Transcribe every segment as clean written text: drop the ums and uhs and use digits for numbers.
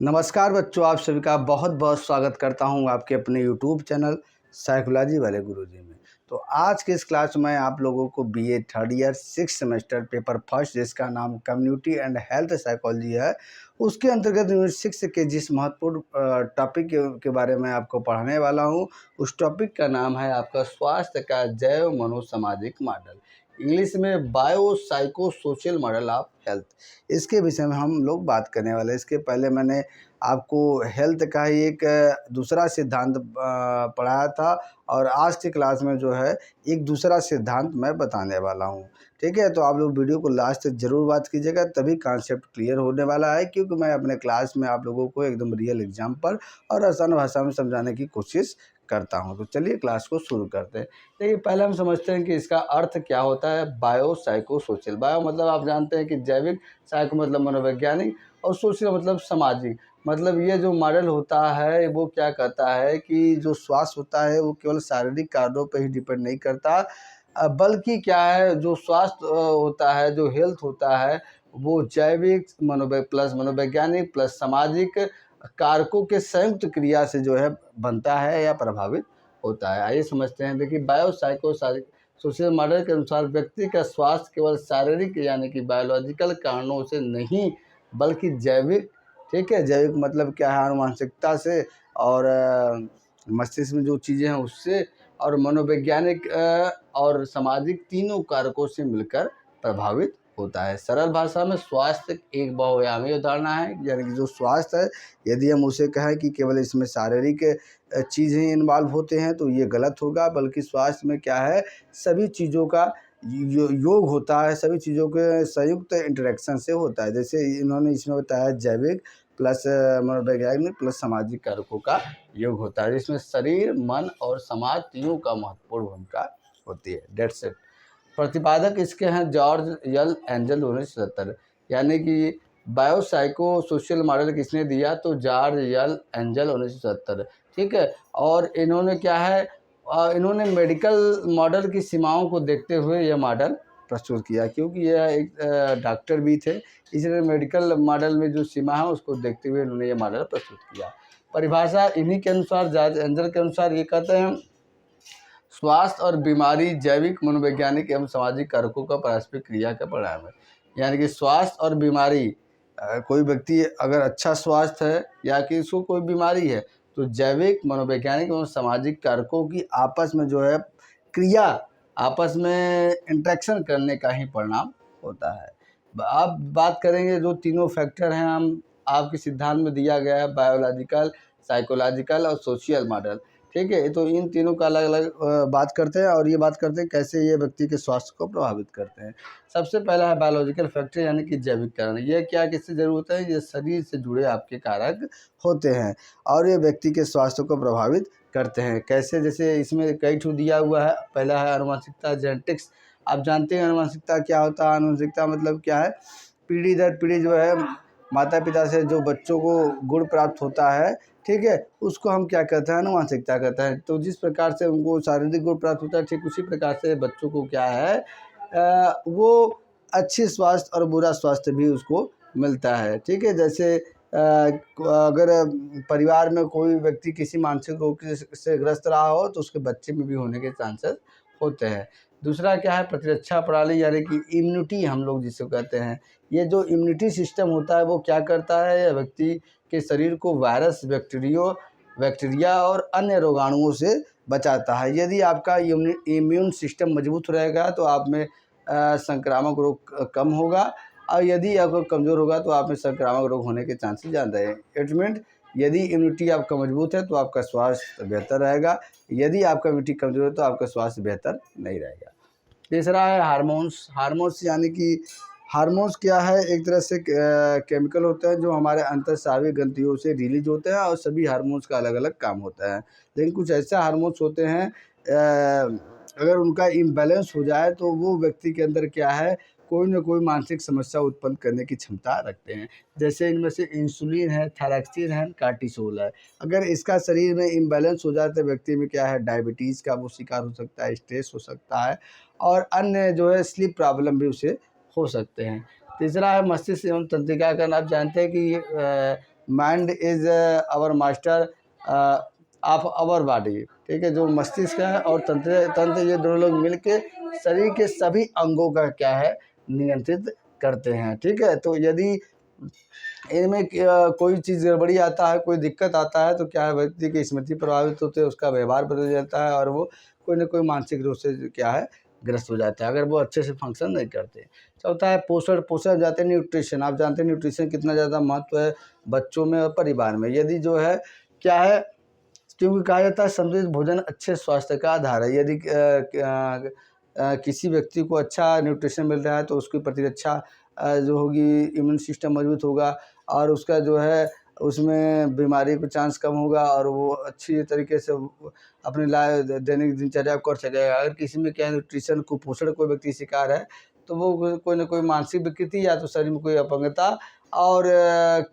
नमस्कार बच्चों, आप सभी का बहुत बहुत स्वागत करता हूं आपके अपने यूट्यूब चैनल साइकोलॉजी वाले गुरुजी में। तो आज के इस क्लास में आप लोगों को BA third year 6 semester paper first, जिसका नाम कम्युनिटी एंड हेल्थ साइकोलॉजी है, उसके अंतर्गत यूनिट 6 के जिस महत्वपूर्ण टॉपिक के बारे में आपको पढ़ाने वाला हूं, उस टॉपिक का नाम है आपका स्वास्थ्य का जैव मनोसामाजिक मॉडल, इंग्लिश में bio psycho social model of health. इसके विषय में हम लोग बात करने वाले हैं। इसके पहले मैंने आपको हेल्थ का ही एक दूसरा सिद्धांत पढ़ाया था, और आज की क्लास में जो है एक दूसरा सिद्धांत मैं बताने वाला हूँ। ठीक है, तो आप लोग वीडियो को लास्ट तक जरूर बात कीजिएगा, तभी कॉन्सेप्ट क्लियर होने वाला है, क्योंकि मैं अपने क्लास में आप लोगों को एकदम रियल एग्जाम्पल और आसान भाषा में समझाने की कोशिश करता हूँ। तो चलिए क्लास को शुरू करते हैं। देखिए, पहले हम समझते हैं कि इसका अर्थ क्या होता है। बायो साइको सोशल, बायो मतलब आप जानते हैं कि जैविक, साइको मतलब मनोवैज्ञानिक, और सोशल मतलब सामाजिक। मतलब ये जो मॉडल होता है वो क्या कहता है कि जो स्वास्थ्य होता है वो केवल शारीरिक कारणों पर ही डिपेंड नहीं करता, बल्कि क्या है, जो स्वास्थ्य होता है, जो हेल्थ होता है, वो जैविक प्लस मनोवैज्ञानिक प्लस सामाजिक कारकों के संयुक्त क्रिया से जो है बनता है या प्रभावित होता है। आइए समझते हैं। देखिए, बायो साइको सोशल मॉडल के अनुसार व्यक्ति का स्वास्थ्य केवल शारीरिक यानी कि बायोलॉजिकल कारणों से नहीं, बल्कि जैविक, ठीक है, जैविक मतलब क्या है, आनुवंशिकता से, और मस्तिष्क में जो चीज़ें हैं उससे, और मनोवैज्ञानिक और सामाजिक तीनों कारकों से मिलकर प्रभावित होता है। सरल भाषा में स्वास्थ्य एक बहुआयामी अवधारणा है, यानी कि जो स्वास्थ्य है, यदि हम उसे कहें कि केवल इसमें शारीरिक चीज़ें इन्वॉल्व होते हैं तो ये गलत होगा, बल्कि स्वास्थ्य में क्या है, सभी चीज़ों का योग होता है, सभी चीज़ों के संयुक्त इंटरेक्शन से होता है। जैसे इन्होंने इसमें बताया जैविक प्लस मनोवैज्ञानिक प्लस सामाजिक कारकों का योग होता है, जिसमें शरीर, मन और समाज तीनों का महत्वपूर्ण भूमिका होती है। That's it. प्रतिपादक इसके हैं जॉर्ज यल एंजल 1970, यानी कि बायोसाइको सोशल मॉडल किसने दिया, तो जॉर्ज यल एंजल 1970। ठीक है, और इन्होंने क्या है, इन्होंने मेडिकल मॉडल की सीमाओं को देखते हुए यह मॉडल प्रस्तुत किया, क्योंकि यह एक डॉक्टर भी थे, इसलिए मेडिकल मॉडल में जो सीमा है उसको देखते हुए इन्होंने ये मॉडल प्रस्तुत किया। परिभाषा इन्हीं के अनुसार, जॉर्ज एंजल के अनुसार, ये कहते हैं स्वास्थ्य और बीमारी जैविक, मनोवैज्ञानिक एवं सामाजिक कारकों का पारस्परिक क्रिया का परिणाम है। यानी कि स्वास्थ्य और बीमारी, कोई व्यक्ति अगर अच्छा स्वास्थ्य है या कि इसको कोई बीमारी है, तो जैविक, मनोवैज्ञानिक एवं सामाजिक कारकों की आपस में जो है क्रिया, आपस में इंटरेक्शन करने का ही परिणाम होता है। अब बात करेंगे जो तीनों फैक्टर हैं, हम आपके सिद्धांत में दिया गया है, बायोलॉजिकल, साइकोलॉजिकल और सोशल मॉडल। ठीक है, तो इन तीनों का अलग अलग बात करते हैं, और ये बात करते हैं कैसे ये व्यक्ति के स्वास्थ्य को प्रभावित करते हैं। सबसे पहला है बायोलॉजिकल फैक्टर, यानी कि जैविक कारण। ये क्या, किससे जरूरत है, ये शरीर से जुड़े आपके कारक होते हैं, और ये व्यक्ति के स्वास्थ्य को प्रभावित करते हैं। कैसे, जैसे इसमें कई ठो दिया हुआ है। पहला है आनुवंशिकता, जेनेटिक्स। आप जानते हैं आनुवंशिकता क्या होता है। आनुवंशिकता मतलब क्या है, पीढ़ी दर पीढ़ी जो है माता पिता से जो बच्चों को गुण प्राप्त होता है, ठीक है, उसको हम क्या कहते हैं, आनुवंशिकता कहते हैं। तो जिस प्रकार से उनको शारीरिक गुण प्राप्त होता है, ठीक उसी प्रकार से बच्चों को क्या है, वो अच्छी स्वास्थ्य और बुरा स्वास्थ्य भी उसको मिलता है। ठीक है, जैसे अगर परिवार में कोई व्यक्ति किसी मानसिक रोग से ग्रस्त रहा हो, तो उसके बच्चे में भी होने के चांसेस होते हैं। दूसरा क्या है, प्रतिरक्षा प्रणाली, यानी कि इम्यूनिटी हम लोग जिसको कहते हैं। ये जो इम्यूनिटी सिस्टम होता है वो क्या करता है, यह व्यक्ति के शरीर को वायरस, बैक्टीरिया और अन्य रोगाणुओं से बचाता है। यदि आपका इम्यून सिस्टम मजबूत रहेगा तो आप में संक्रामक रोग कम होगा, और यदि आपका कमज़ोर होगा तो आप में संक्रामक रोग होने के चांसेस ज़्यादा है। इट मीन, यदि इम्यूनिटी आपका मजबूत है तो आपका स्वास्थ्य बेहतर रहेगा, यदि आपका इम्यूनिटी कमज़ोर है तो आपका स्वास्थ्य बेहतर नहीं रहेगा। तीसरा है हार्मोन्स। हार्मोन्स यानी कि हार्मोन्स क्या है, एक तरह से केमिकल होते हैं जो हमारे अंतःस्रावी ग्रंथियों से रिलीज होते हैं, और सभी हार्मोन्स का अलग अलग काम होता है। लेकिन कुछ ऐसे हार्मोन्स होते हैं, अगर उनका इम्बैलेंस हो जाए तो वो व्यक्ति के अंदर क्या है, कोई ना कोई मानसिक समस्या उत्पन्न करने की क्षमता रखते हैं। जैसे इनमें से इंसुलिन है, थायरॉक्सिन है, कार्टिसोल है। अगर इसका शरीर में इम्बैलेंस हो जाए तो व्यक्ति में क्या है, डायबिटीज़ का वो शिकार हो सकता है, स्ट्रेस हो सकता है, और अन्य जो है स्लीप प्रॉब्लम भी उसे हो सकते हैं। तीसरा है मस्तिष्क एवं तंत्रिका कण। आप जानते हैं कि mind is our master of our body, ठीक है। जो मस्तिष्क है और तंत्र ये दोनों लोग मिलके शरीर के सभी अंगों का क्या है, नियंत्रित करते हैं, ठीक है। तो यदि इनमें कोई चीज़ गड़बड़ी आता है, कोई दिक्कत आता है, तो क्या है, व्यक्ति की स्मृति प्रभावित होती है, उसका व्यवहार बदल जाता है और वो कोई ना कोई मानसिक रूप से क्या है, ग्रस्त हो जाता है, अगर वो अच्छे से फंक्शन नहीं करते। चौथा है पोषण। पोषण जाते हैं न्यूट्रिशन। आप जानते हैं न्यूट्रिशन कितना ज़्यादा महत्व है बच्चों में और परिवार में। यदि जो है क्या है, क्योंकि कहा जाता है संतुलित भोजन अच्छे स्वास्थ्य का आधार है। यदि किसी व्यक्ति को अच्छा न्यूट्रिशन मिल रहा है तो उसकी प्रतिरक्षा जो होगी, इम्यून सिस्टम मजबूत होगा और उसका जो है उसमें बीमारी का चांस कम होगा और वो अच्छी तरीके से अपनी दैनिक दिनचर्या कर सकेगा। अगर किसी में क्या न्यूट्रिशन कुपोषण कोई व्यक्ति शिकार है तो वो कोई ना कोई मानसिक विकृति या तो शरीर में कोई अपंगता और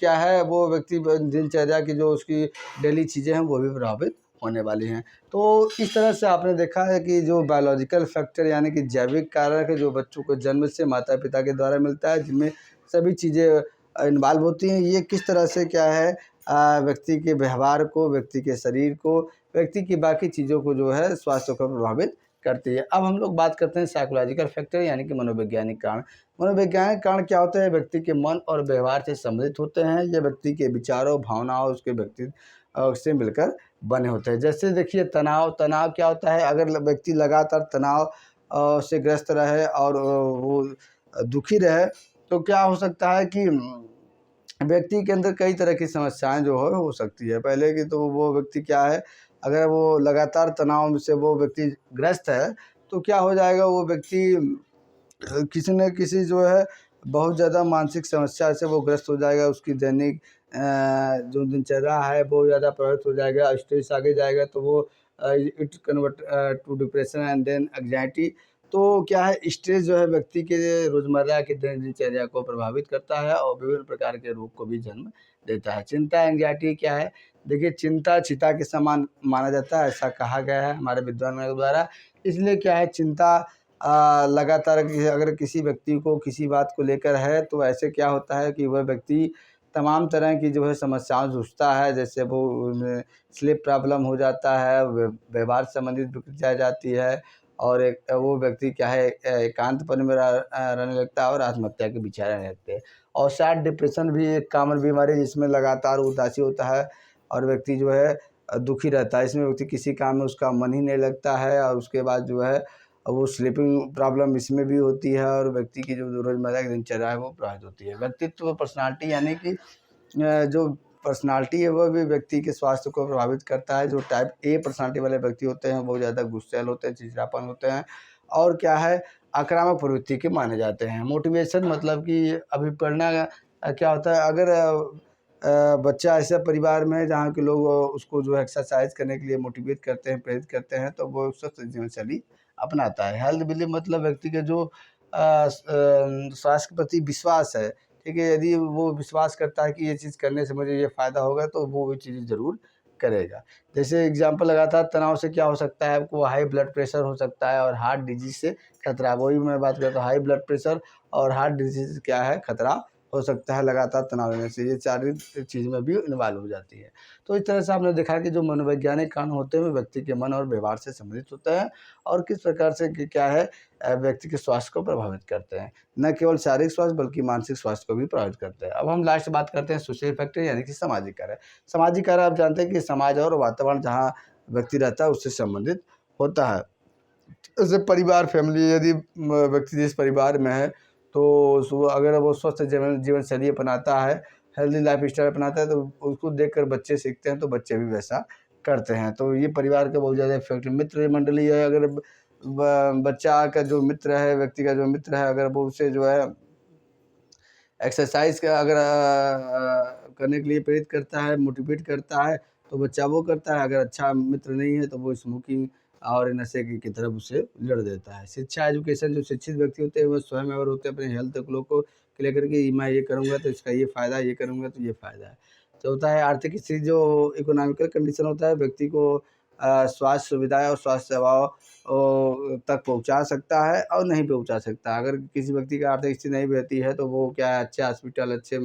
क्या है, वो व्यक्ति दिनचर्या की जो उसकी डेली चीज़ें हैं वो भी प्रभावित होने वाली हैं। तो इस तरह से आपने देखा है कि जो बायोलॉजिकल फैक्टर यानी कि जैविक कारक है जो बच्चों को जन्म से माता पिता के द्वारा मिलता है, जिनमें सभी चीज़ें इन्वॉल्व होती हैं, ये किस तरह से क्या है व्यक्ति के व्यवहार को, व्यक्ति के शरीर को, व्यक्ति की बाकी चीज़ों को जो है स्वास्थ्य को प्रभावित करती है। अब हम लोग बात करते हैं साइकोलॉजिकल फैक्टर यानी कि मनोवैज्ञानिक कारण। मनोवैज्ञानिक कारण क्या होते हैं, व्यक्ति के मन और व्यवहार से संबंधित होते हैं। ये व्यक्ति के विचारों, भावनाओं, उसके व्यक्तित्व से मिलकर बने होते हैं। जैसे देखिए तनाव। तनाव क्या होता है, अगर व्यक्ति लगातार तनाव से ग्रस्त रहे और वो दुखी रहे तो क्या हो सकता है कि व्यक्ति के अंदर कई तरह की समस्याएं जो है हो सकती है। पहले की तो वो व्यक्ति क्या है, अगर वो लगातार तनाव से वो व्यक्ति ग्रस्त है तो क्या हो जाएगा, वो व्यक्ति किसी न किसी जो है बहुत ज़्यादा मानसिक समस्या से वो ग्रस्त हो जाएगा। उसकी दैनिक जो दिनचर्या है वो ज़्यादा प्रभावित हो जाएगा। स्ट्रेस आगे जाएगा तो वो it convert to depression and then anxiety. तो क्या है, स्ट्रेस जो है व्यक्ति के रोज़मर्रा की दिनचर्या को प्रभावित करता है और विभिन्न प्रकार के रोग को भी जन्म देता है। चिंता, एंग्जाइटी क्या है, देखिए चिंता चिता के समान माना जाता है, ऐसा कहा गया है हमारे विद्वानों के द्वारा। इसलिए क्या है, चिंता लगातार अगर किसी व्यक्ति को किसी बात को लेकर है तो ऐसे क्या होता है कि वह व्यक्ति तमाम तरह की जो है समस्याओं से जूझता है। जैसे वो स्लीप प्रॉब्लम हो जाता है, व्यवहार संबंधित विकृतियाँ आ जाती है और एक वो व्यक्ति क्या है एकांतपन में रहने लगता है और आत्महत्या के विचार रहने लगते हैं। और सैड डिप्रेशन भी एक कॉमन बीमारी है जिसमें लगातार उदासी होता है और व्यक्ति जो है दुखी रहता है। इसमें व्यक्ति किसी काम में उसका मन ही नहीं लगता है और उसके बाद जो है वो स्लीपिंग प्रॉब्लम इसमें भी होती है और व्यक्ति की जो रोज़मर्रा की दिनचर्या है वो प्रभावित होती है। व्यक्तित्व, पर्सनालिटी यानी कि जो पर्सनालिटी है वह भी व्यक्ति के स्वास्थ्य को प्रभावित करता है। जो टाइप ए पर्सनालिटी वाले व्यक्ति होते हैं वो ज़्यादा गुस्सैल होते हैं, चिड़चिड़ापन होते हैं और क्या है, आक्रामक प्रवृत्ति के माने जाते हैं। मोटिवेशन मतलब कि अभी पढ़ना क्या होता है, अगर बच्चा ऐसे परिवार में है जहाँ के लोग उसको जो है एक्सरसाइज करने के लिए मोटिवेट करते हैं, प्रेरित करते हैं तो वो स्वस्थ जीवन शैली अपनाता है। हेल्थ बिलीफ मतलब व्यक्ति के जो स्वास्थ्य के प्रति विश्वास है, ठीक है। यदि वो विश्वास करता है कि ये चीज़ करने से मुझे ये फ़ायदा होगा तो वो चीज़ ज़रूर करेगा। जैसे एग्जांपल लगातार तनाव से क्या हो सकता है, आपको हाई ब्लड प्रेशर हो सकता है और हार्ट डिजीज़ से खतरा। वही मैं बात करता हूँ, हाई ब्लड प्रेशर और हार्ट डिजीज़ क्या है, खतरा हो सकता है लगातार तनाव लेने से। ये शारीरिक चीज़ में भी इन्वॉल्व हो जाती है। तो इस तरह से आपने देखा कि जो मनोवैज्ञानिक कारण होते हैं वो व्यक्ति के मन और व्यवहार से संबंधित होते हैं और किस प्रकार से क्या है व्यक्ति के स्वास्थ्य को प्रभावित करते हैं। न केवल शारीरिक स्वास्थ्य बल्कि मानसिक स्वास्थ्य को भी प्रभावित करते हैं। अब हम लास्ट बात करते हैं सोशल फैक्टर यानी कि सामाजिक कारक। सामाजिक कारक आप जानते हैं कि समाज और वातावरण जहाँ व्यक्ति रहता है उससे संबंधित होता है। जैसे परिवार, फैमिली, यदि व्यक्ति जिस परिवार में है तो अगर वो स्वस्थ जीवन शैली अपनाता है, हेल्दी लाइफ स्टाइल अपनाता है तो उसको देखकर बच्चे सीखते हैं तो बच्चे भी वैसा करते हैं। तो ये परिवार का बहुत ज़्यादा इफेक्ट। मित्र मंडली है, अगर बच्चा का जो मित्र है, व्यक्ति का जो मित्र है, अगर वो उसे जो है एक्सरसाइज का अगर करने के लिए प्रेरित करता है, मोटिवेट करता है तो बच्चा वो करता है। अगर अच्छा मित्र नहीं है तो वो स्मोकिंग और नशे की तरफ उसे लड़ देता है। शिक्षा, एजुकेशन, जो शिक्षित व्यक्ति होते हैं वो स्वयं अवेयर होते हैं अपने हेल्थ को लेकर के, मैं ये करूँगा तो इसका ये फ़ायदा, ये करूँगा तो ये फ़ायदा है। चौथा है आर्थिक स्थिति, जो इकोनॉमिकल कंडीशन होता है व्यक्ति को स्वास्थ्य सुविधाएँ और स्वास्थ्य सेवाओं तक पहुँचा सकता है और नहीं पहुँचा सकता। अगर किसी व्यक्ति की आर्थिक स्थिति नहीं रहती है तो वो क्या है, अच्छे हॉस्पिटल, अच्छे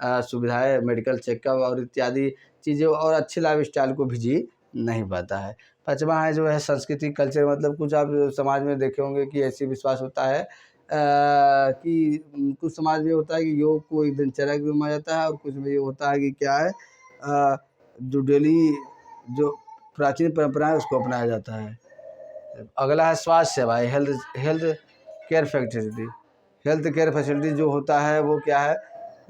सुविधाएं, मेडिकल चेकअप और इत्यादि चीज़ें और अच्छे लाइफ स्टाइल को भी जी नहीं पाता है। 5वां है जो है संस्कृति कल्चर, मतलब कुछ आप समाज में देखे होंगे कि ऐसी विश्वास होता है कि कुछ समाज में होता है कि योग को एक दिनचर्या भी माना जाता है, और कुछ में ये होता है कि क्या है जो डेली जो प्राचीन परंपराएं उसको अपनाया जाता है। अगला है स्वास्थ्य सेवाएं, health health care facility. Health care facility जो होता है वो क्या है,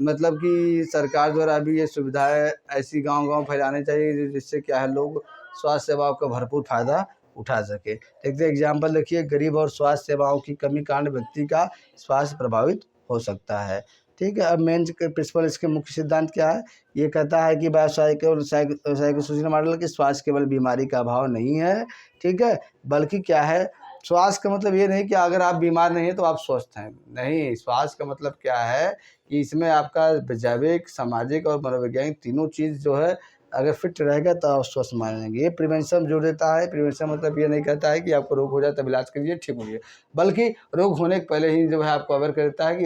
मतलब कि सरकार द्वारा अभी ये सुविधाएं ऐसी गांव-गांव फैलानी चाहिए जिससे क्या है लोग स्वास्थ्य सेवाओं का भरपूर फ़ायदा उठा सके। एक एग्जाम्पल देखिए, गरीब और स्वास्थ्य सेवाओं की कमी कारण व्यक्ति का स्वास्थ्य प्रभावित हो सकता है। ठीक है, अब मेन प्रिंसिपल इसके मुख्य सिद्धांत क्या है, ये कहता है कि साइकोसोशल मॉडल कि स्वास्थ्य केवल बीमारी का अभाव नहीं है, ठीक है, बल्कि क्या है, स्वास्थ्य का मतलब ये नहीं कि अगर आप बीमार नहीं हैं तो आप स्वस्थ हैं, नहीं, स्वास्थ्य का मतलब क्या है कि इसमें आपका जैविक, सामाजिक और मनोवैज्ञानिक तीनों चीज़ जो है अगर फिट रहेगा तो आप स्वस्थ मानेंगे। ये प्रिवेंशन जो देता है, प्रिवेंशन मतलब ये नहीं कहता है कि आपको रोग हो जाए तब इलाज करिए ठीक होइए, बल्कि रोग होने के पहले ही जो है आपको अवेयर करता है कि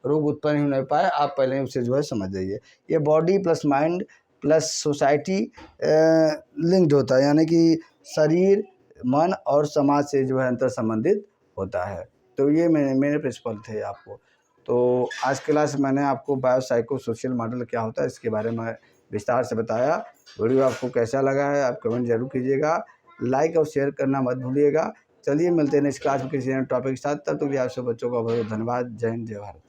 रोग उत्पन्न ही नहीं पाए, आप पहले ही उसे जो है समझ जाइए। ये body plus mind plus society linked होता है, यानी कि शरीर, मन और समाज से जो है अंतर संबंधित होता है। तो ये मेरे प्रिंसिपल थे आपको। तो आज क्लास मैंने आपको बायोसाइको सोशल मॉडल क्या होता है इसके बारे में विस्तार से बताया। वीडियो आपको कैसा लगा है आप कमेंट जरूर कीजिएगा, लाइक और शेयर करना मत भूलिएगा। चलिए मिलते हैं नेक्स्ट क्लास में किसी नए टॉपिक के साथ, तब तक भी आप सब बच्चों का बहुत धन्यवाद। जय हिंद, जय भारत।